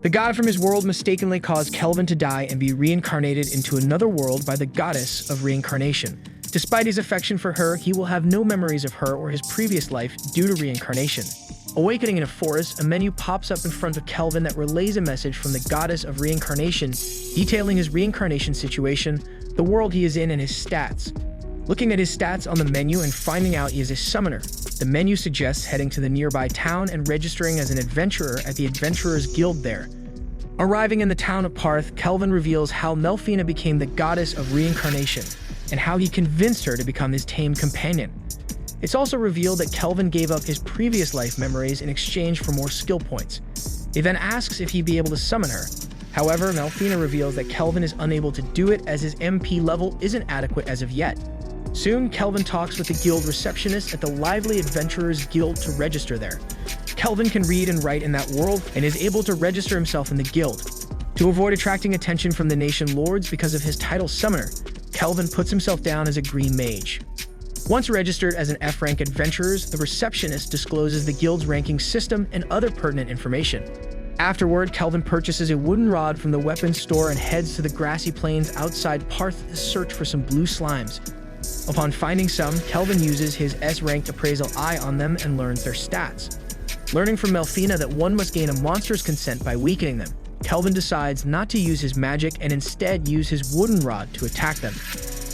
The god from his world mistakenly caused Kelvin to die and be reincarnated into another world by the goddess of reincarnation. Despite his affection for her, he will have no memories of her or his previous life due to reincarnation. Awakening in a forest, a menu pops up in front of Kelvin that relays a message from the goddess of reincarnation, detailing his reincarnation situation, the world he is in, and his stats. Looking at his stats on the menu and finding out he is a summoner, the menu suggests heading to the nearby town and registering as an adventurer at the Adventurers Guild there. Arriving in the town of Parth, Kelvin reveals how Melfina became the goddess of reincarnation, and how he convinced her to become his tame companion. It's also revealed that Kelvin gave up his previous life memories in exchange for more skill points. He then asks if he'd be able to summon her. However, Melfina reveals that Kelvin is unable to do it as his MP level isn't adequate as of yet. Soon, Kelvin talks with the guild receptionist at the Lively Adventurers Guild to register there. Kelvin can read and write in that world and is able to register himself in the guild. To avoid attracting attention from the nation lords because of his title summoner, Kelvin puts himself down as a green mage. Once registered as an F-rank adventurers, the receptionist discloses the guild's ranking system and other pertinent information. Afterward, Kelvin purchases a wooden rod from the weapons store and heads to the grassy plains outside Parth to search for some blue slimes. Upon finding some, Kelvin uses his S-ranked appraisal eye on them and learns their stats. Learning from Melfina that one must gain a monster's consent by weakening them, Kelvin decides not to use his magic and instead use his wooden rod to attack them.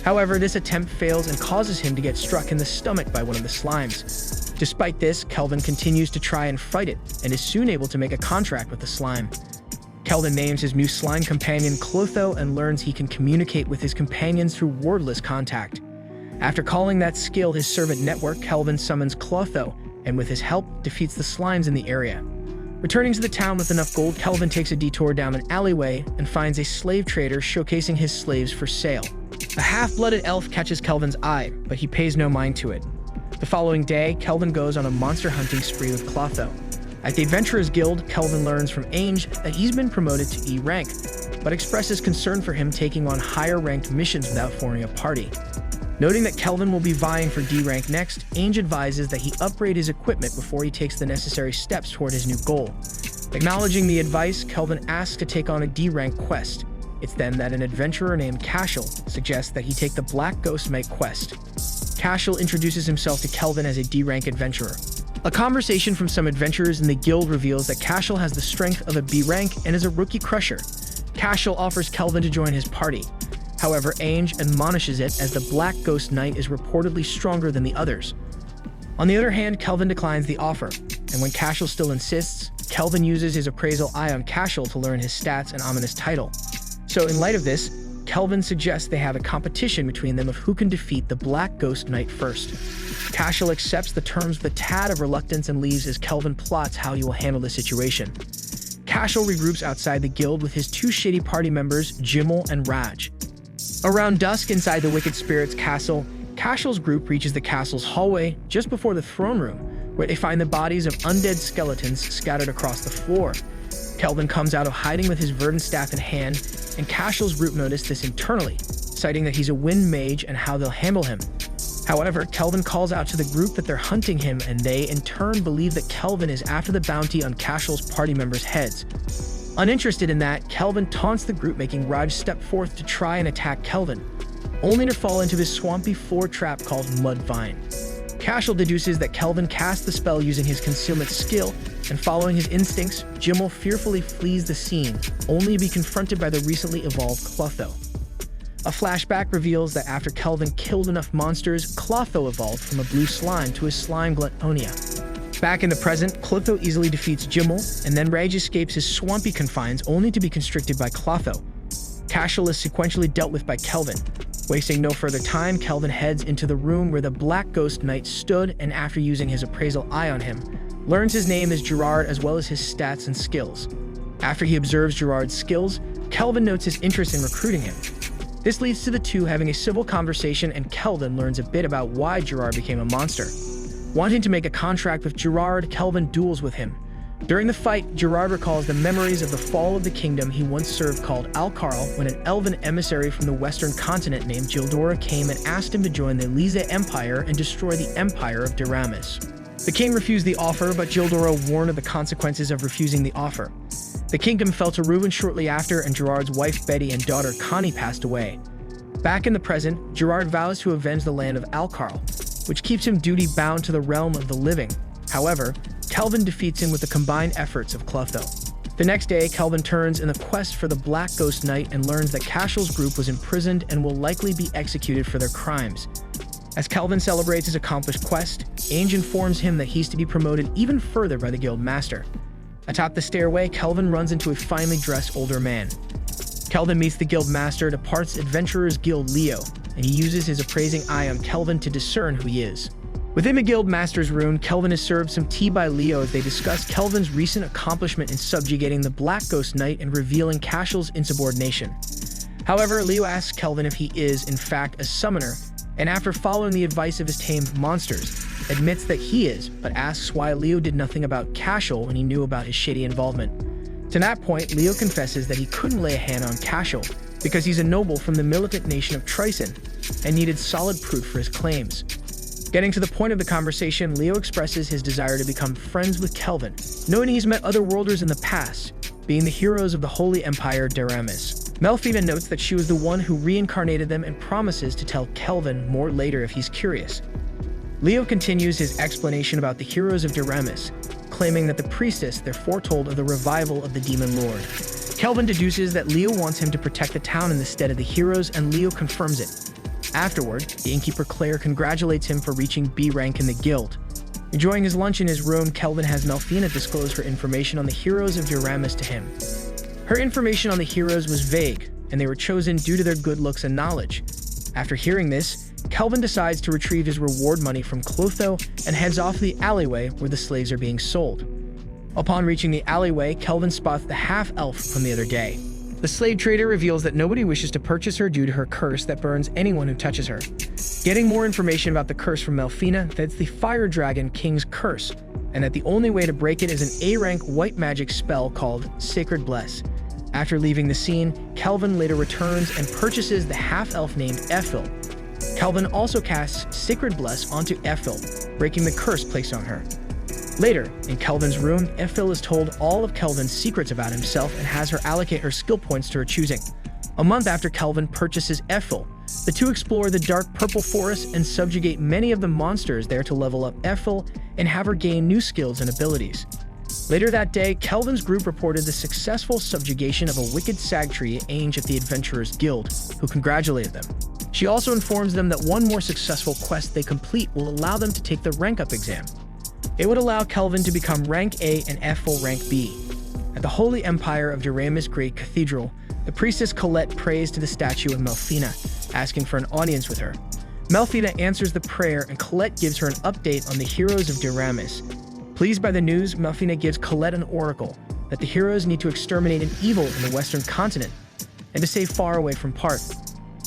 However, this attempt fails and causes him to get struck in the stomach by one of the slimes. Despite this, Kelvin continues to try and fight it, and is soon able to make a contract with the slime. Kelvin names his new slime companion Clotho and learns he can communicate with his companions through wordless contact. After calling that skill his servant network, Kelvin summons Clotho, and with his help, defeats the slimes in the area. Returning to the town with enough gold, Kelvin takes a detour down an alleyway and finds a slave trader showcasing his slaves for sale. A half-blooded elf catches Kelvin's eye, but he pays no mind to it. The following day, Kelvin goes on a monster hunting spree with Clotho. At the Adventurers Guild, Kelvin learns from Ainge that he's been promoted to E rank, but expresses concern for him taking on higher-ranked missions without forming a party. Noting that Kelvin will be vying for D rank next, Ainge advises that he upgrade his equipment before he takes the necessary steps toward his new goal. Acknowledging the advice, Kelvin asks to take on a D rank quest. It's then that an adventurer named Cashel suggests that he take the Black Ghost Knight quest. Cashel introduces himself to Kelvin as a D rank adventurer. A conversation from some adventurers in the guild reveals that Cashel has the strength of a B rank and is a rookie crusher. Cashel offers Kelvin to join his party. However, Ainge admonishes it as the Black Ghost Knight is reportedly stronger than the others. On the other hand, Kelvin declines the offer, and when Cashel still insists, Kelvin uses his appraisal eye on Cashel to learn his stats and ominous title. So in light of this, Kelvin suggests they have a competition between them of who can defeat the Black Ghost Knight first. Cashel accepts the terms with a tad of reluctance and leaves as Kelvin plots how he will handle the situation. Cashel regroups outside the guild with his two shitty party members, Jimmel and Raj. Around dusk inside the Wicked Spirit's castle, Cashel's group reaches the castle's hallway just before the throne room, where they find the bodies of undead skeletons scattered across the floor. Kelvin comes out of hiding with his verdant staff in hand, and Cashel's group notice this internally, citing that he's a wind mage and how they'll handle him. However, Kelvin calls out to the group that they're hunting him, and they, in turn, believe that Kelvin is after the bounty on Cashel's party members' heads. Uninterested in that, Kelvin taunts the group, making Raj step forth to try and attack Kelvin, only to fall into his swampy floor trap called Mudvine. Cashel deduces that Kelvin cast the spell using his concealment skill, and following his instincts, Jimmel fearfully flees the scene, only to be confronted by the recently evolved Clotho. A flashback reveals that after Kelvin killed enough monsters, Clotho evolved from a blue slime to a slime Glutonia. Back in the present, Clotho easily defeats Jimmel, and then Rage escapes his swampy confines only to be constricted by Clotho. Cashel is sequentially dealt with by Kelvin. Wasting no further time, Kelvin heads into the room where the Black Ghost Knight stood, and after using his appraisal eye on him, learns his name is Gerard as well as his stats and skills. After he observes Gerard's skills, Kelvin notes his interest in recruiting him. This leads to the two having a civil conversation, and Kelvin learns a bit about why Gerard became a monster. Wanting to make a contract with Gerard, Kelvin duels with him. During the fight, Gerard recalls the memories of the fall of the kingdom he once served called Alcarl when an elven emissary from the western continent named Gildora came and asked him to join the Lize Empire and destroy the Empire of Deramis. The king refused the offer, but Gildora warned of the consequences of refusing the offer. The kingdom fell to ruin shortly after, and Gerard's wife Betty and daughter Connie passed away. Back in the present, Gerard vows to avenge the land of Alcarl, which keeps him duty-bound to the realm of the living. However, Kelvin defeats him with the combined efforts of Clotho. The next day, Kelvin turns in the quest for the Black Ghost Knight and learns that Cashel's group was imprisoned and will likely be executed for their crimes. As Kelvin celebrates his accomplished quest, Ainge informs him that he's to be promoted even further by the guild master. Atop the stairway, Kelvin runs into a finely dressed older man. Kelvin meets the guild master, departs Adventurers Guild Leo, and he uses his appraising eye on Kelvin to discern who he is. Within the guild master's room, Kelvin is served some tea by Leo as they discuss Kelvin's recent accomplishment in subjugating the Black Ghost Knight and revealing Cashel's insubordination. However, Leo asks Kelvin if he is, in fact, a summoner, and after following the advice of his tamed monsters, admits that he is, but asks why Leo did nothing about Cashel when he knew about his shady involvement. To that point, Leo confesses that he couldn't lay a hand on Cashel because he's a noble from the militant nation of Trison and needed solid proof for his claims. Getting to the point of the conversation, Leo expresses his desire to become friends with Kelvin, knowing he's met other worlders in the past, being the heroes of the Holy Empire Deramis. Melfina notes that she was the one who reincarnated them and promises to tell Kelvin more later if he's curious. Leo continues his explanation about the heroes of Deramis, claiming that the priestess there foretold of the revival of the demon lord. Kelvin deduces that Leo wants him to protect the town in the stead of the heroes, and Leo confirms it. Afterward, the innkeeper Claire congratulates him for reaching B rank in the guild. Enjoying his lunch in his room, Kelvin has Melfina disclose her information on the heroes of Deramis to him. Her information on the heroes was vague, and they were chosen due to their good looks and knowledge. After hearing this, Kelvin decides to retrieve his reward money from Clotho and heads off the alleyway where the slaves are being sold. Upon reaching the alleyway, Kelvin spots the half-elf from the other day. The slave trader reveals that nobody wishes to purchase her due to her curse that burns anyone who touches her. Getting more information about the curse from Melfina, that it's the Fire Dragon King's curse, and that the only way to break it is an A-rank white magic spell called Sacred Bless. After leaving the scene, Kelvin later returns and purchases the half-elf named Ephil. Kelvin also casts Sacred Bless onto Ephil, breaking the curse placed on her. Later, in Kelvin's room, Ephil is told all of Kelvin's secrets about himself and has her allocate her skill points to her choosing. A month after Kelvin purchases Ephil, the two explore the dark purple forest and subjugate many of the monsters there to level up Ephil and have her gain new skills and abilities. Later that day, Kelvin's group reported the successful subjugation of a wicked sagtree Ainge at the Adventurers Guild, who congratulated them. She also informs them that one more successful quest they complete will allow them to take the rank-up exam. It would allow Kelvin to become rank A and Ephil rank B. At the Holy Empire of Deramis Great Cathedral, the priestess Colette prays to the statue of Melfina, asking for an audience with her. Melfina answers the prayer and Colette gives her an update on the heroes of Deramis. Pleased by the news, Melfina gives Colette an oracle that the heroes need to exterminate an evil in the western continent and to stay far away from Part.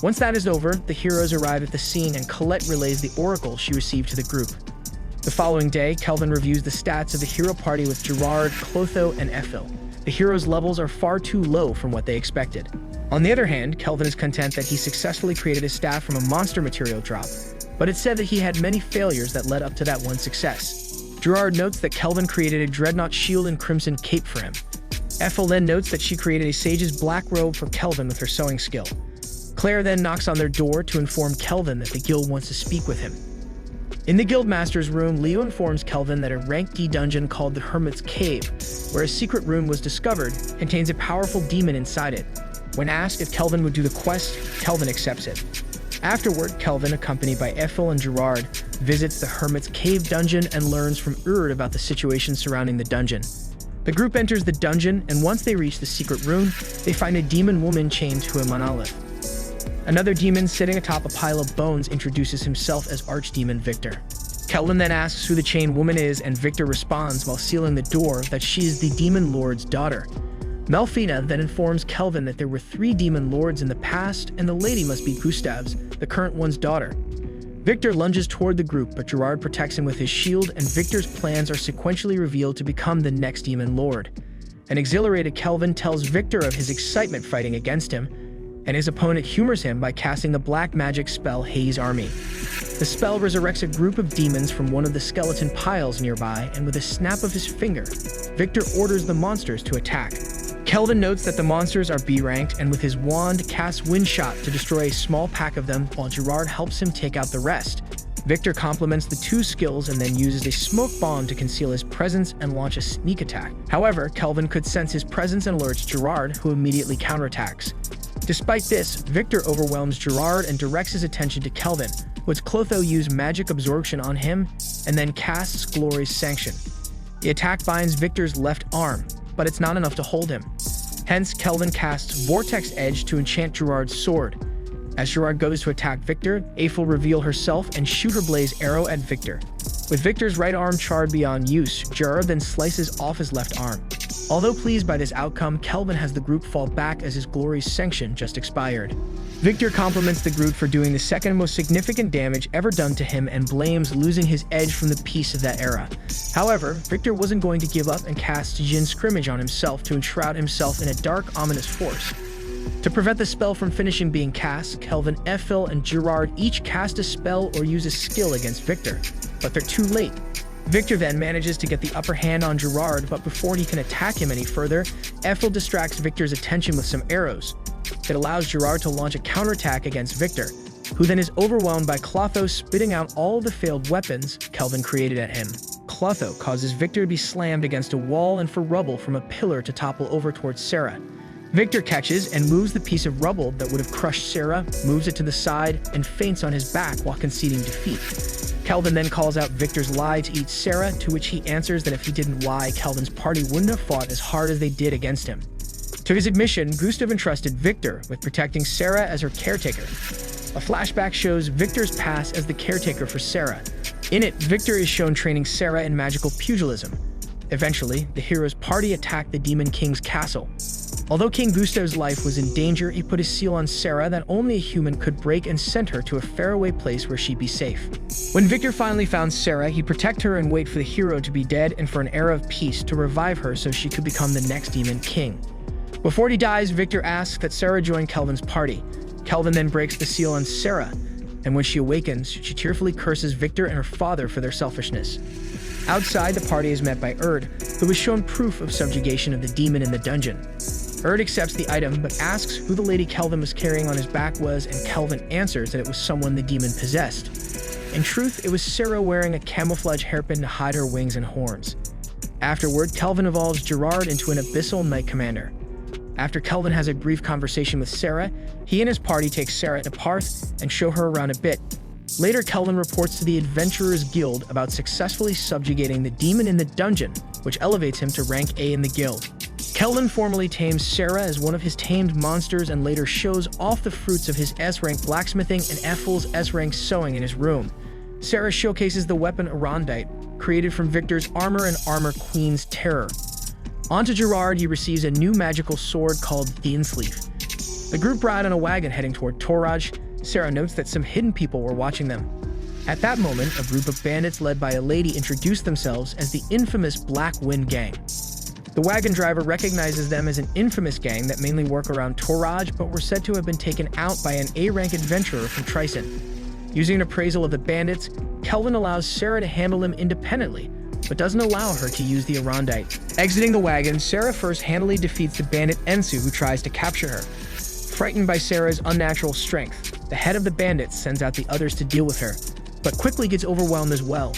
Once that is over, the heroes arrive at the scene and Colette relays the oracle she received to the group. The following day, Kelvin reviews the stats of the hero party with Gerard, Clotho, and Ephil. The heroes' levels are far too low from what they expected. On the other hand, Kelvin is content that he successfully created his staff from a monster material drop, but it's said that he had many failures that led up to that one success. Gerard notes that Kelvin created a dreadnought shield and crimson cape for him. Ephil then notes that she created a sage's black robe for Kelvin with her sewing skill. Claire then knocks on their door to inform Kelvin that the guild wants to speak with him. In the Guildmaster's room, Leo informs Kelvin that a rank D dungeon called the Hermit's Cave, where a secret room was discovered, contains a powerful demon inside it. When asked if Kelvin would do the quest, Kelvin accepts it. Afterward, Kelvin, accompanied by Ephil and Gerard, visits the Hermit's Cave dungeon and learns from Urd about the situation surrounding the dungeon. The group enters the dungeon, and once they reach the secret room, they find a demon woman chained to a monolith. Another demon sitting atop a pile of bones introduces himself as Archdemon Victor. Kelvin then asks who the chained woman is, and Victor responds while sealing the door that she is the Demon Lord's daughter. Melfina then informs Kelvin that there were 3 Demon Lords in the past, and the lady must be Gustav's, the current one's daughter. Victor lunges toward the group, but Gerard protects him with his shield, and Victor's plans are sequentially revealed to become the next Demon Lord. An exhilarated Kelvin tells Victor of his excitement fighting against him, and his opponent humors him by casting the black magic spell Haze Army. The spell resurrects a group of demons from one of the skeleton piles nearby, and with a snap of his finger, Victor orders the monsters to attack. Kelvin notes that the monsters are B-ranked and with his wand casts Wind Shot to destroy a small pack of them while Gerard helps him take out the rest. Victor complements the two skills and then uses a smoke bomb to conceal his presence and launch a sneak attack. However, Kelvin could sense his presence and alerts Gerard, who immediately counterattacks. Despite this, Victor overwhelms Gerard and directs his attention to Kelvin, which Clotho use magic absorption on him and then casts Glory's Sanction. The attack binds Victor's left arm, but it's not enough to hold him. Hence, Kelvin casts Vortex Edge to enchant Gerard's sword. As Gerard goes to attack Victor, Aphel will reveal herself and shoot her blaze arrow at Victor. With Victor's right arm charred beyond use, Gerard then slices off his left arm. Although pleased by this outcome, Kelvin has the group fall back as his Glory's Sanction just expired. Victor compliments the group for doing the second most significant damage ever done to him and blames losing his edge from the peace of that era. However, Victor wasn't going to give up and cast Jin Scrimmage on himself to enshroud himself in a dark, ominous force. To prevent the spell from finishing being cast, Kelvin, Aphel, and Gerard each cast a spell or use a skill against Victor, but they're too late. Victor then manages to get the upper hand on Gerard, but before he can attack him any further, Aphel distracts Victor's attention with some arrows. It allows Gerard to launch a counterattack against Victor, who then is overwhelmed by Clotho spitting out all the failed weapons Kelvin created at him. Clotho causes Victor to be slammed against a wall and for rubble from a pillar to topple over towards Sarah. Victor catches and moves the piece of rubble that would have crushed Sarah, moves it to the side, and faints on his back while conceding defeat. Kelvin then calls out Victor's lie to eat Sarah, to which he answers that if he didn't lie, Kelvin's party wouldn't have fought as hard as they did against him. To his admission, Gustav entrusted Victor with protecting Sarah as her caretaker. A flashback shows Victor's past as the caretaker for Sarah. In it, Victor is shown training Sarah in magical pugilism. Eventually, the hero's party attacked the Demon King's castle. Although King Gustav's life was in danger, he put his seal on Sarah that only a human could break and sent her to a faraway place where she'd be safe. When Victor finally found Sarah, he'd protect her and wait for the hero to be dead and for an era of peace to revive her so she could become the next Demon King. Before he dies, Victor asks that Sarah join Kelvin's party. Kelvin then breaks the seal on Sarah, and when she awakens, she tearfully curses Victor and her father for their selfishness. Outside, the party is met by Erd, who is shown proof of subjugation of the demon in the dungeon. Erd accepts the item, but asks who the lady Kelvin was carrying on his back was, and Kelvin answers that it was someone the demon possessed. In truth, it was Sarah wearing a camouflage hairpin to hide her wings and horns. Afterward, Kelvin evolves Gerard into an abyssal knight commander. After Kelvin has a brief conversation with Sarah, he and his party take Sarah to Parth and show her around a bit. Later, Kelvin reports to the Adventurers Guild about successfully subjugating the demon in the dungeon, which elevates him to rank A in the guild. Kelvin formally tames Sarah as one of his tamed monsters and later shows off the fruits of his S-rank blacksmithing and Aphel's S-rank sewing in his room. Sarah showcases the weapon Arondite, created from Victor's armor and Armor Queen's Terror. Onto Gerard, he receives a new magical sword called Thiensleif. The group ride on a wagon heading toward Toraj. Sarah notes that some hidden people were watching them. At that moment, a group of bandits led by a lady introduced themselves as the infamous Black Wind Gang. The wagon driver recognizes them as an infamous gang that mainly work around Toraj, but were said to have been taken out by an A-rank adventurer from Tryson. Using an appraisal of the bandits, Kelvin allows Sarah to handle them independently, but doesn't allow her to use the Arondite. Exiting the wagon, Sarah first handily defeats the bandit Ensu, who tries to capture her. Frightened by Sarah's unnatural strength, the head of the bandits sends out the others to deal with her, but quickly gets overwhelmed as well.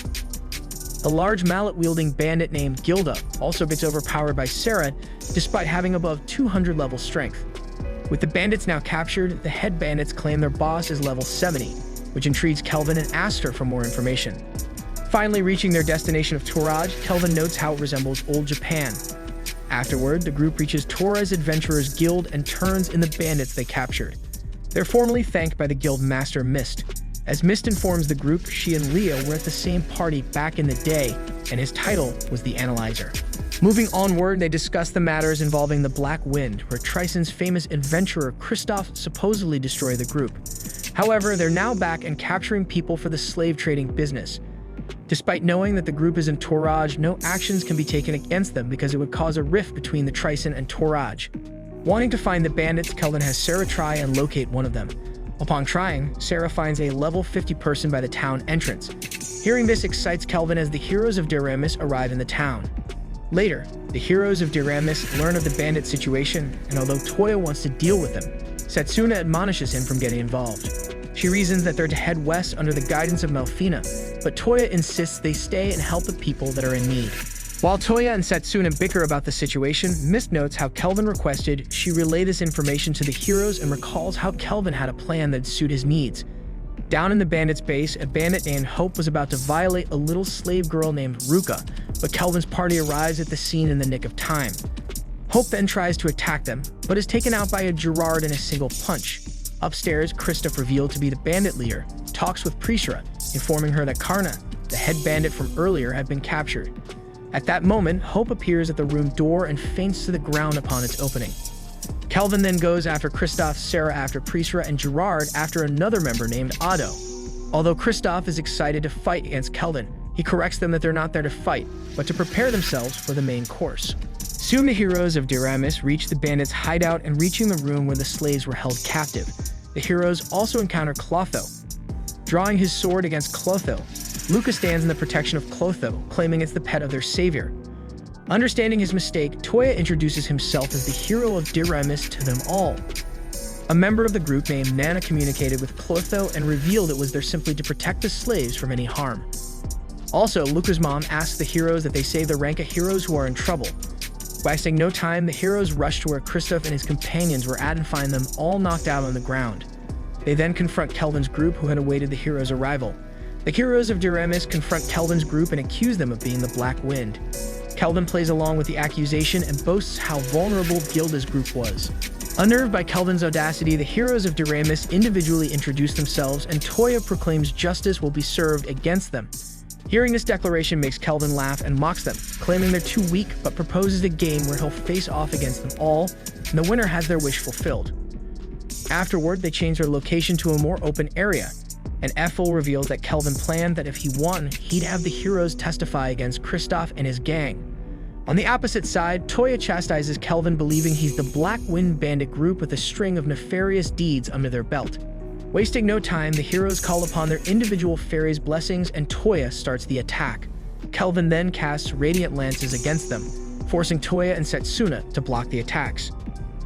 A large mallet-wielding bandit named Gilda also gets overpowered by Sarah, despite having above 200 level strength. With the bandits now captured, the head bandits claim their boss is level 70, which intrigues Kelvin and asks her for more information. Finally reaching their destination of Toraj, Kelvin notes how it resembles old Japan. Afterward, the group reaches Tora's Adventurers Guild and turns in the bandits they captured. They're formally thanked by the guild master Mist. As Mist informs the group, she and Leah were at the same party back in the day, and his title was the Analyzer. Moving onward, they discuss the matters involving the Black Wind, where Tryson's famous adventurer Kristoff supposedly destroyed the group. However, they're now back and capturing people for the slave trading business. Despite knowing that the group is in Toraj, no actions can be taken against them because it would cause a rift between the Tryson and Toraj. Wanting to find the bandits, Kelvin has Sarah try and locate one of them. Upon trying, Sarah finds a level 50 person by the town entrance. Hearing this excites Kelvin as the heroes of Deramis arrive in the town. Later, the heroes of Diramis learn of the bandit situation, and although Toya wants to deal with them, Setsuna admonishes him from getting involved. She reasons that they're to head west under the guidance of Melfina, but Toya insists they stay and help the people that are in need. While Toya and Setsuna bicker about the situation, Mist notes how Kelvin requested she relay this information to the heroes and recalls how Kelvin had a plan that'd suit his needs. Down in the bandits' base, a bandit named Hope was about to violate a little slave girl named Ruka, but Kelvin's party arrives at the scene in the nick of time. Hope then tries to attack them, but is taken out by a Gerard in a single punch. Upstairs, Kristoff, revealed to be the bandit leader, talks with Prisra, informing her that Karna, the head bandit from earlier, had been captured. At that moment, Hope appears at the room door and faints to the ground upon its opening. Kelvin then goes after Kristoff, Sarah after Prisra, and Gerard after another member named Otto. Although Kristoff is excited to fight against Kelvin, he corrects them that they're not there to fight, but to prepare themselves for the main course. Soon the heroes of Diramis reach the bandits' hideout and reaching the room where the slaves were held captive. The heroes also encounter Clotho. Drawing his sword against Clotho, Luca stands in the protection of Clotho, claiming it's the pet of their savior. Understanding his mistake, Toya introduces himself as the hero of Diramis to them all. A member of the group named Nana communicated with Clotho and revealed it was there simply to protect the slaves from any harm. Also, Luca's mom asks the heroes that they save the rank of heroes who are in trouble. Wasting no time, the heroes rush to where Kristoff and his companions were at and find them all knocked out on the ground. They then confront Kelvin's group, who had awaited the heroes' arrival. The heroes of Diramis confront Kelvin's group and accuse them of being the Black Wind. Kelvin plays along with the accusation and boasts how vulnerable Gilda's group was. Unnerved by Kelvin's audacity, the heroes of Diramis individually introduce themselves, and Toya proclaims justice will be served against them. Hearing this declaration makes Kelvin laugh and mocks them, claiming they're too weak, but proposes a game where he'll face off against them all, and the winner has their wish fulfilled. Afterward, they change their location to a more open area, and Ethel reveals that Kelvin planned that if he won, he'd have the heroes testify against Kristoff and his gang. On the opposite side, Toya chastises Kelvin, believing he's the Black Wind bandit group with a string of nefarious deeds under their belt. Wasting no time, the heroes call upon their individual fairies' blessings and Toya starts the attack. Kelvin then casts radiant lances against them, forcing Toya and Setsuna to block the attacks.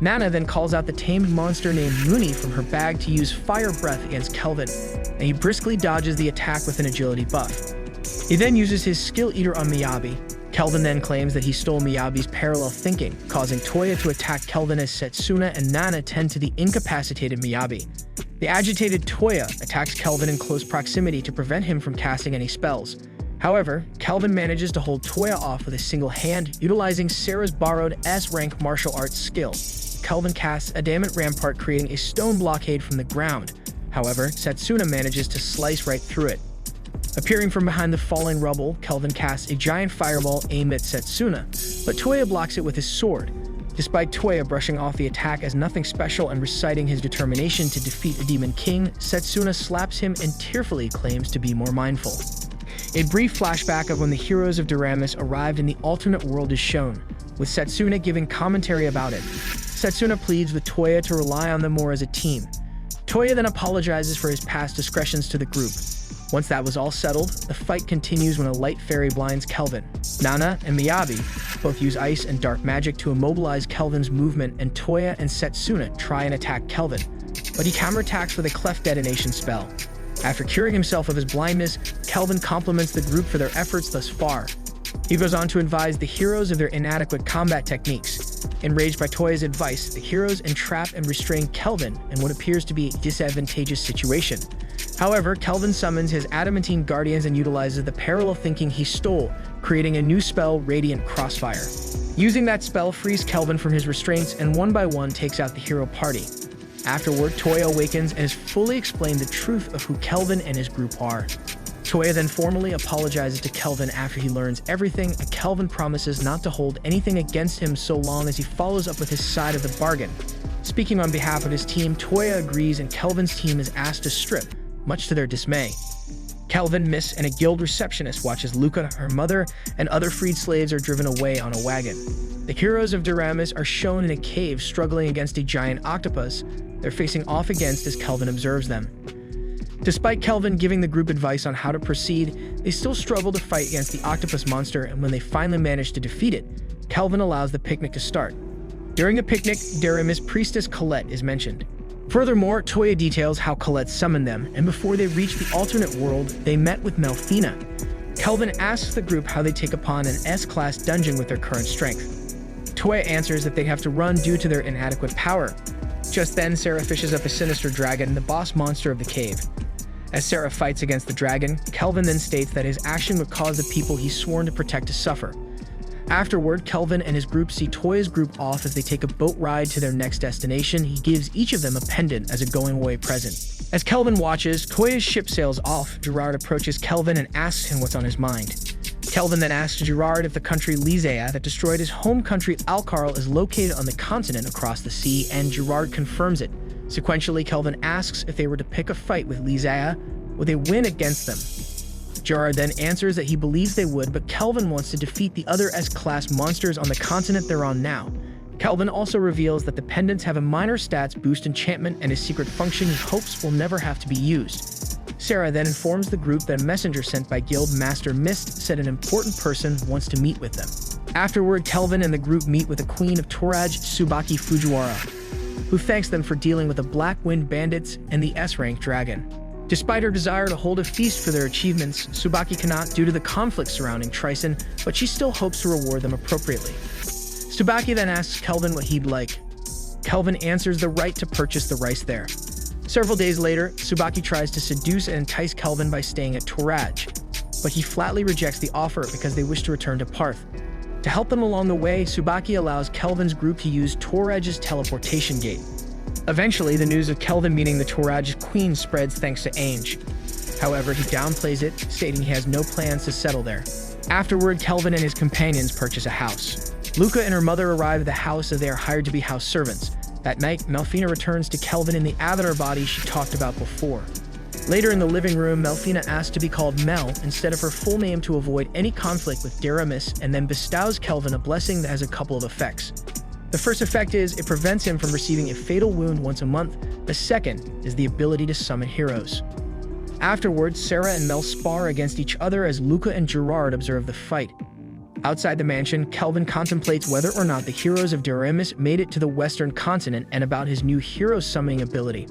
Nana then calls out the tamed monster named Mooney from her bag to use fire breath against Kelvin, and he briskly dodges the attack with an agility buff. He then uses his skill eater on Miyabi. Kelvin then claims that he stole Miyabi's parallel thinking, causing Toya to attack Kelvin as Setsuna and Nana tend to the incapacitated Miyabi. The agitated Toya attacks Kelvin in close proximity to prevent him from casting any spells. However, Kelvin manages to hold Toya off with a single hand, utilizing Sarah's borrowed S-rank martial arts skill. Kelvin casts Adamant Rampart, creating a stone blockade from the ground. However, Setsuna manages to slice right through it. Appearing from behind the falling rubble, Kelvin casts a giant fireball aimed at Setsuna, but Toya blocks it with his sword. Despite Toya brushing off the attack as nothing special and reciting his determination to defeat a demon king, Setsuna slaps him and tearfully claims to be more mindful. A brief flashback of when the heroes of Diramis arrived in the alternate world is shown, with Setsuna giving commentary about it. Setsuna pleads with Toya to rely on them more as a team. Toya then apologizes for his past discretions to the group. Once that was all settled, the fight continues when a light fairy blinds Kelvin. Nana and Miyabi both use ice and dark magic to immobilize Kelvin's movement, and Toya and Setsuna try and attack Kelvin, but he counterattacks with a cleft detonation spell. After curing himself of his blindness, Kelvin compliments the group for their efforts thus far. He goes on to advise the heroes of their inadequate combat techniques. Enraged by Toya's advice, the heroes entrap and restrain Kelvin in what appears to be a disadvantageous situation. However, Kelvin summons his adamantine guardians and utilizes the parallel thinking he stole, creating a new spell, Radiant Crossfire. Using that spell frees Kelvin from his restraints and one by one takes out the hero party. Afterward, Toya awakens and is fully explained the truth of who Kelvin and his group are. Toya then formally apologizes to Kelvin after he learns everything, and Kelvin promises not to hold anything against him so long as he follows up with his side of the bargain. Speaking on behalf of his team, Toya agrees and Kelvin's team is asked to strip, much to their dismay. Kelvin, Miss, and a guild receptionist watch as Luca, her mother, and other freed slaves are driven away on a wagon. The heroes of Diramis are shown in a cave struggling against a giant octopus they're facing off against as Kelvin observes them. Despite Kelvin giving the group advice on how to proceed, they still struggle to fight against the octopus monster, and when they finally manage to defeat it, Kelvin allows the picnic to start. During the picnic, Daramis priestess Colette is mentioned. Furthermore, Toya details how Colette summoned them, and before they reached the alternate world, they met with Melfina. Kelvin asks the group how they take upon an S-class dungeon with their current strength. Toya answers that they have to run due to their inadequate power. Just then, Sarah fishes up a sinister dragon, the boss monster of the cave. As Sarah fights against the dragon, Kelvin then states that his action would cause the people he's sworn to protect to suffer. Afterward, Kelvin and his group see Toya's group off as they take a boat ride to their next destination. He gives each of them a pendant as a going-away present. As Kelvin watches, Toya's ship sails off. Gerard approaches Kelvin and asks him what's on his mind. Kelvin then asks Gerard if the country Lysaea that destroyed his home country Alcarl is located on the continent across the sea, and Gerard confirms it. Sequentially, Kelvin asks if they were to pick a fight with Lysaea, would they win against them? Gerard then answers that he believes they would, but Kelvin wants to defeat the other S-class monsters on the continent they're on now. Kelvin also reveals that the pendants have a minor stats boost enchantment and a secret function he hopes will never have to be used. Sarah then informs the group that a messenger sent by Guild Master Mist said an important person wants to meet with them. Afterward, Kelvin and the group meet with the Queen of Toraj, Tsubaki Fujiwara, who thanks them for dealing with the Black Wind Bandits and the S-rank dragon. Despite her desire to hold a feast for their achievements, Tsubaki cannot due to the conflict surrounding Trison, but she still hopes to reward them appropriately. Tsubaki then asks Kelvin what he'd like. Kelvin answers the right to purchase the rice there. Several days later, Tsubaki tries to seduce and entice Kelvin by staying at Toraj, but he flatly rejects the offer because they wish to return to Parth. To help them along the way, Tsubaki allows Kelvin's group to use Toraj's teleportation gate. Eventually, the news of Kelvin meeting the Toraj queen spreads thanks to Ainge. However, he downplays it, stating he has no plans to settle there. Afterward, Kelvin and his companions purchase a house. Luca and her mother arrive at the house as they are hired to be house servants. That night, Melfina returns to Kelvin in the avatar body she talked about before. Later in the living room, Melfina asks to be called Mel instead of her full name to avoid any conflict with Daramis, and then bestows Kelvin a blessing that has a couple of effects. The first effect is it prevents him from receiving a fatal wound once a month. The second is the ability to summon heroes. Afterwards, Sarah and Mel spar against each other as Luca and Gerard observe the fight. Outside the mansion, Kelvin contemplates whether or not the heroes of Daramis made it to the western continent and about his new hero summoning ability.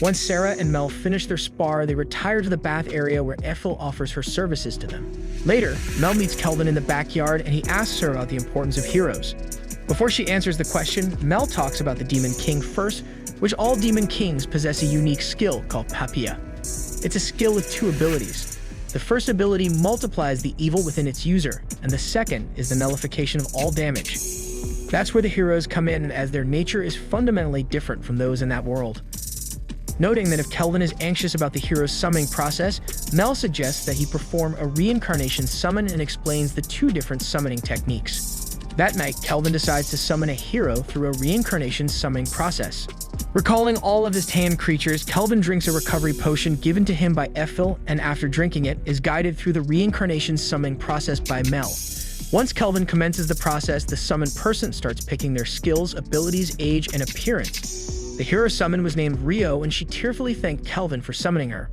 Once Sarah and Mel finish their spar, they retire to the bath area where Ethel offers her services to them. Later, Mel meets Kelvin in the backyard and he asks her about the importance of heroes. Before she answers the question, Mel talks about the Demon King first, which all Demon Kings possess a unique skill called Papilla. It's a skill with two abilities. The first ability multiplies the evil within its user, and the second is the nullification of all damage. That's where the heroes come in, as their nature is fundamentally different from those in that world. Noting that if Kelvin is anxious about the hero's summoning process, Mel suggests that he perform a reincarnation summon and explains the two different summoning techniques. That night, Kelvin decides to summon a hero through a reincarnation summoning process. Recalling all of his tanned creatures, Kelvin drinks a recovery potion given to him by Ethel, and after drinking it, is guided through the reincarnation summoning process by Mel. Once Kelvin commences the process, the summoned person starts picking their skills, abilities, age, and appearance. The hero summoned was named Rio, and she tearfully thanked Kelvin for summoning her.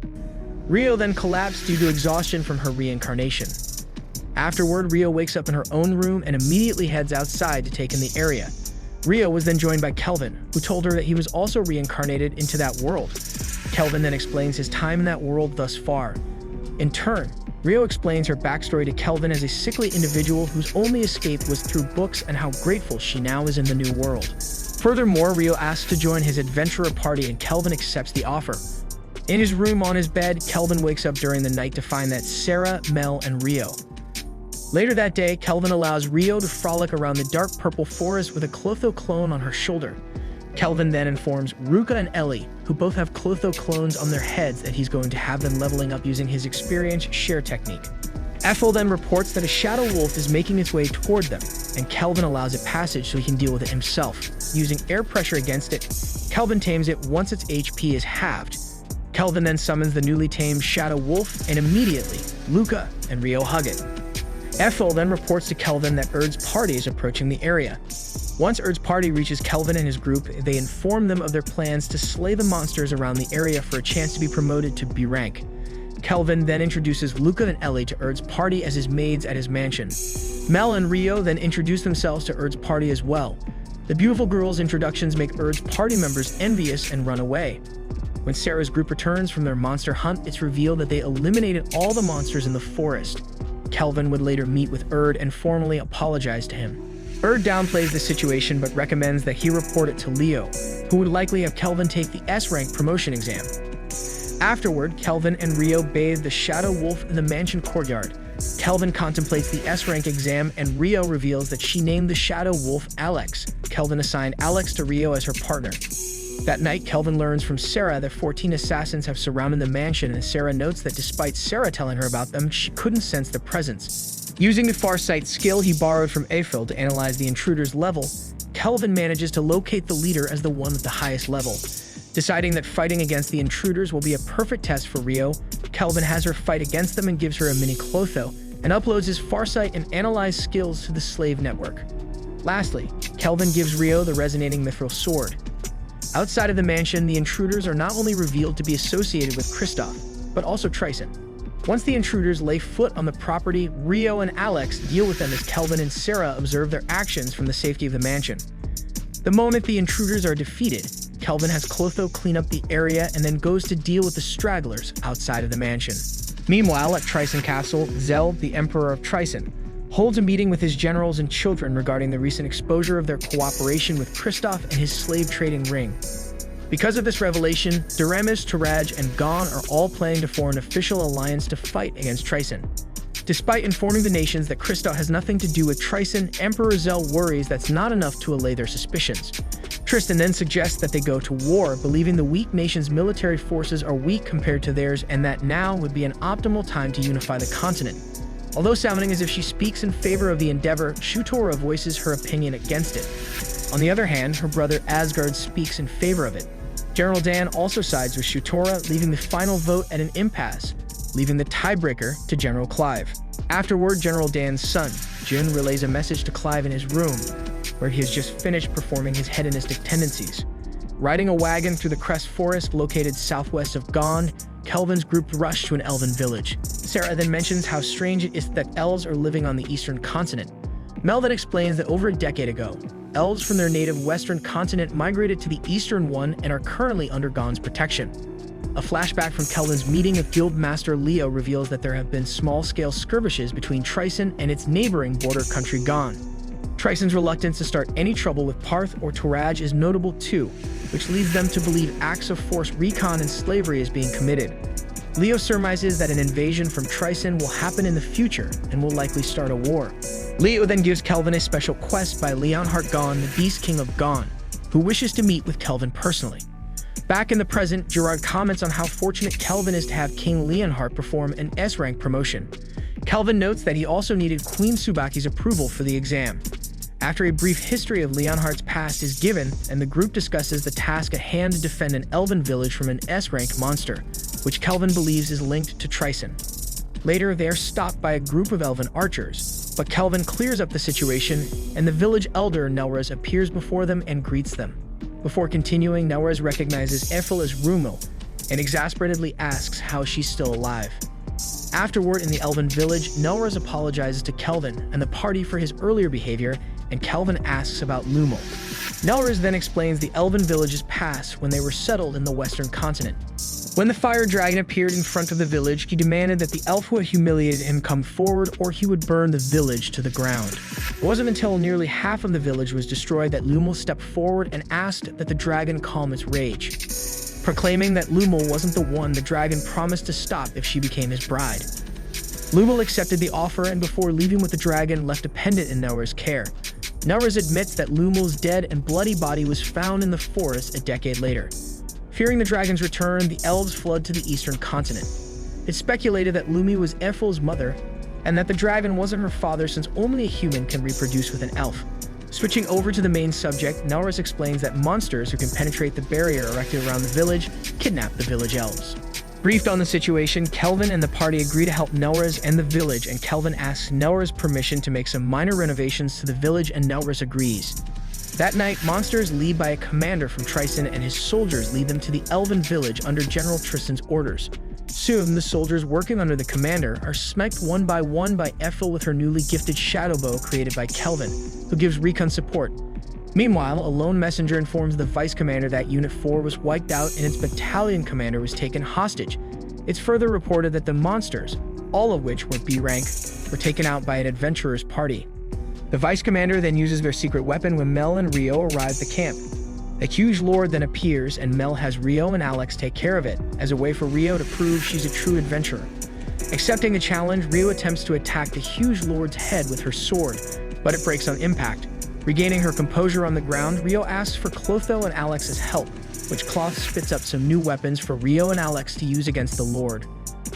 Rio then collapsed due to exhaustion from her reincarnation. Afterward, Rio wakes up in her own room and immediately heads outside to take in the area. Rio was then joined by Kelvin, who told her that he was also reincarnated into that world. Kelvin then explains his time in that world thus far. In turn, Rio explains her backstory to Kelvin as a sickly individual whose only escape was through books and how grateful she now is in the new world. Furthermore, Rio asks to join his adventurer party and Kelvin accepts the offer. In his room on his bed, Kelvin wakes up during the night to find that Sarah, Mel, and Rio. Later that day, Kelvin allows Rio to frolic around the dark purple forest with a Clotho clone on her shoulder. Kelvin then informs Ruka and Ellie, who both have Clotho clones on their heads, that he's going to have them leveling up using his experience share technique. Ethel then reports that a shadow wolf is making its way toward them, and Kelvin allows it passage so he can deal with it himself. Using air pressure against it, Kelvin tames it once its HP is halved. Kelvin then summons the newly tamed shadow wolf, and immediately, Luca and Rio hug it. Ethel then reports to Kelvin that Erd's party is approaching the area. Once Erd's party reaches Kelvin and his group, they inform them of their plans to slay the monsters around the area for a chance to be promoted to B rank. Kelvin then introduces Luca and Ellie to Erd's party as his maids at his mansion. Mel and Rio then introduce themselves to Erd's party as well. The beautiful girls' introductions make Erd's party members envious and run away. When Sarah's group returns from their monster hunt, it's revealed that they eliminated all the monsters in the forest. Kelvin would later meet with Erd and formally apologize to him. Erd downplays the situation but recommends that he report it to Leo, who would likely have Kelvin take the S-rank promotion exam. Afterward, Kelvin and Rio bathe the Shadow Wolf in the mansion courtyard. Kelvin contemplates the S-rank exam and Rio reveals that she named the Shadow Wolf Alex. Kelvin assigned Alex to Rio as her partner. That night, Kelvin learns from Sarah that 14 assassins have surrounded the mansion, and Sarah notes that despite Sarah telling her about them, she couldn't sense their presence. Using the Farsight skill he borrowed from Eiffel to analyze the intruder's level, Kelvin manages to locate the leader as the one with the highest level. Deciding that fighting against the intruders will be a perfect test for Rio, Kelvin has her fight against them and gives her a mini Clotho, and uploads his Farsight and Analyze skills to the slave network. Lastly, Kelvin gives Rio the resonating mithril sword. Outside of the mansion, the intruders are not only revealed to be associated with Christoph, but also Trison. Once the intruders lay foot on the property, Rio and Alex deal with them as Kelvin and Sarah observe their actions from the safety of the mansion. The moment the intruders are defeated, Kelvin has Clotho clean up the area and then goes to deal with the stragglers outside of the mansion. Meanwhile, at Trison Castle, Zell, the Emperor of Trison, holds a meeting with his generals and children regarding the recent exposure of their cooperation with Christoph and his slave trading ring. Because of this revelation, Duramis, Taraj, and Gon are all planning to form an official alliance to fight against Trison. Despite informing the nations that Christoph has nothing to do with Trison, Emperor Zell worries that's not enough to allay their suspicions. Tristan then suggests that they go to war, believing the weak nation's military forces are weak compared to theirs and that now would be an optimal time to unify the continent. Although sounding as if she speaks in favor of the endeavor, Shutora voices her opinion against it. On the other hand, her brother Asgard speaks in favor of it. General Dan also sides with Shutora, leaving the final vote at an impasse, leaving the tiebreaker to General Clive. Afterward, General Dan's son, Jin, relays a message to Clive in his room, where he has just finished performing his hedonistic tendencies. Riding a wagon through the Crest Forest located southwest of Gond, Kelvin's group rush to an elven village. Sarah then mentions how strange it is that elves are living on the eastern continent. Mel then explains that over a decade ago, elves from their native western continent migrated to the eastern one and are currently under Gond's protection. A flashback from Kelvin's meeting with Guildmaster Leo reveals that there have been small-scale skirmishes between Trison and its neighboring border country Gond. Trison's reluctance to start any trouble with Parth or Taraj is notable too, which leads them to believe acts of forced recon and slavery is being committed. Leo surmises that an invasion from Trison will happen in the future and will likely start a war. Leo then gives Kelvin a special quest by Leonhard Gon, the Beast King of Gon, who wishes to meet with Kelvin personally. Back in the present, Gerard comments on how fortunate Kelvin is to have King Leonhard perform an S-rank promotion. Kelvin notes that he also needed Queen Tsubaki's approval for the exam. After a brief history of Leonhard's past is given, and the group discusses the task at hand to defend an elven village from an S-rank monster, which Kelvin believes is linked to Trison. Later, they are stopped by a group of elven archers, but Kelvin clears up the situation, and the village elder Nelrez appears before them and greets them. Before continuing, Nelrez recognizes Eiffel as Rumil, and exasperatedly asks how she's still alive. Afterward, in the elven village, Nelrez apologizes to Kelvin and the party for his earlier behavior, and Kelvin asks about Lumil. Nelrez then explains the elven village's past when they were settled in the western continent. When the fire dragon appeared in front of the village, he demanded that the elf who had humiliated him come forward or he would burn the village to the ground. It wasn't until nearly half of the village was destroyed that Lumil stepped forward and asked that the dragon calm its rage. Proclaiming that Lumil wasn't the one, the dragon promised to stop if she became his bride. Lumil accepted the offer and before leaving with the dragon left a pendant in Nelrez's care. Nelrez admits that Lumil's dead and bloody body was found in the forest a decade later. Fearing the dragon's return, the elves flood to the eastern continent. It's speculated that Lumi was Eiffels' mother, and that the dragon wasn't her father since only a human can reproduce with an elf. Switching over to the main subject, Nelrez explains that monsters who can penetrate the barrier erected around the village kidnap the village elves. Briefed on the situation, Kelvin and the party agree to help Nelrez and the village, and Kelvin asks Nelrez permission to make some minor renovations to the village and Nelrez agrees. That night, monsters lead by a commander from Tryson and his soldiers lead them to the elven village under General Tristan's orders. Soon, the soldiers working under the commander are smacked one by Ethel with her newly gifted shadow bow created by Kelvin, who gives recon support. Meanwhile, a lone messenger informs the vice commander that Unit 4 was wiped out and its battalion commander was taken hostage. It's further reported that the monsters, all of which were B rank, were taken out by an adventurer's party. The vice commander then uses their secret weapon when Mel and Rio arrive at the camp. A huge lord then appears and Mel has Rio and Alex take care of it, as a way for Rio to prove she's a true adventurer. Accepting the challenge, Rio attempts to attack the huge lord's head with her sword, but it breaks on impact. Regaining her composure on the ground, Rio asks for Clotho and Alex's help, which Cloth spits up some new weapons for Rio and Alex to use against the lord.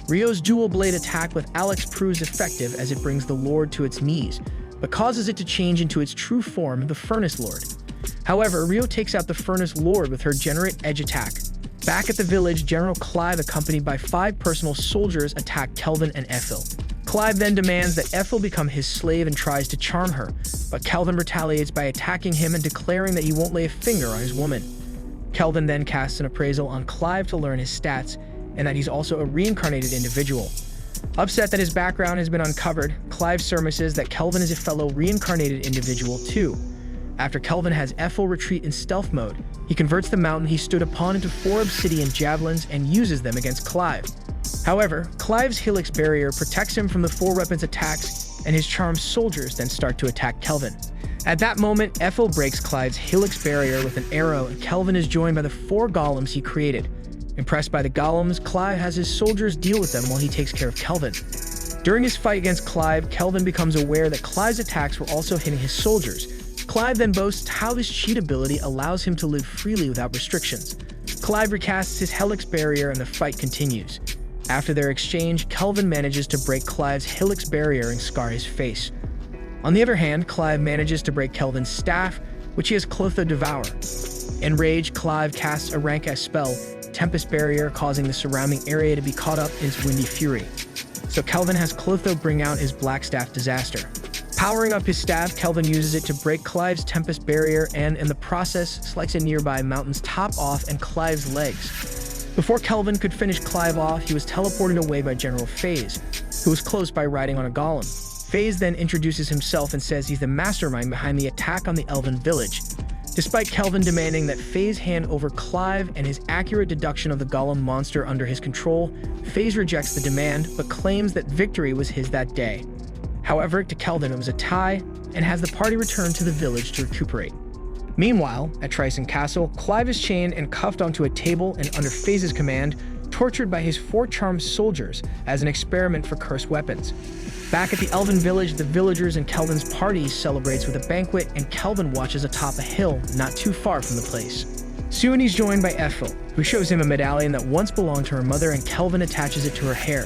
Rio's dual blade attack with Alex proves effective as it brings the lord to its knees, but causes it to change into its true form, the Furnace Lord. However, Rio takes out the Furnace Lord with her Generate Edge attack. Back at the village, General Clive, accompanied by 5 personal soldiers, attack Kelvin and Ethel. Clive then demands that Ethel become his slave and tries to charm her, but Kelvin retaliates by attacking him and declaring that he won't lay a finger on his woman. Kelvin then casts an appraisal on Clive to learn his stats, and that he's also a reincarnated individual. Upset that his background has been uncovered, Clive surmises that Kelvin is a fellow reincarnated individual too. After Kelvin has Ethel retreat in stealth mode, he converts the mountain he stood upon into 4 obsidian javelins and uses them against Clive. However, Clive's Helix barrier protects him from the 4 weapons attacks, and his charmed soldiers then start to attack Kelvin. At that moment, Ethel breaks Clive's Helix barrier with an arrow, and Kelvin is joined by the 4 golems he created. Impressed by the golems, Clive has his soldiers deal with them while he takes care of Kelvin. During his fight against Clive, Kelvin becomes aware that Clive's attacks were also hitting his soldiers. Clive then boasts how this cheat ability allows him to live freely without restrictions. Clive recasts his Helix barrier and the fight continues. After their exchange, Kelvin manages to break Clive's Helix barrier and scar his face. On the other hand, Clive manages to break Kelvin's staff, which he has Clotho devour. Enraged, Clive casts a rank S spell, Tempest Barrier, causing the surrounding area to be caught up in its windy fury. So Kelvin has Clotho bring out his Black Staff Disaster. Powering up his staff, Kelvin uses it to break Clive's Tempest Barrier and, in the process, slicks a nearby mountain's top off and Clive's legs. Before Kelvin could finish Clive off, he was teleported away by General Phase, who was close by riding on a golem. Phase then introduces himself and says he's the mastermind behind the attack on the Elven village. Despite Kelvin demanding that Phase hand over Clive and his accurate deduction of the golem monster under his control, Phase rejects the demand, but claims that victory was his that day. However, to Kelvin it was a tie, and has the party return to the village to recuperate. Meanwhile, at Tryson Castle, Clive is chained and cuffed onto a table and under Phase's command, tortured by his 4 charmed soldiers as an experiment for cursed weapons. Back at the Elven village, the villagers and Kelvin's party celebrates with a banquet, and Kelvin watches atop a hill not too far from the place. Soon he's joined by Ethel, who shows him a medallion that once belonged to her mother, and Kelvin attaches it to her hair.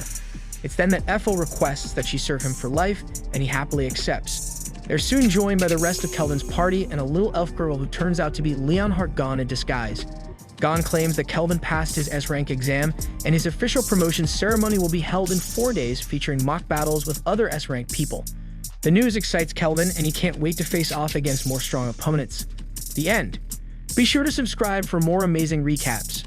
It's then that Ethel requests that she serve him for life, and he happily accepts. They're soon joined by the rest of Kelvin's party and a little elf girl who turns out to be Leonhardt Gon in disguise. Gon claims that Kelvin passed his S-rank exam, and his official promotion ceremony will be held in 4 days, featuring mock battles with other S-rank people. The news excites Kelvin, and he can't wait to face off against more strong opponents. The end. Be sure to subscribe for more amazing recaps.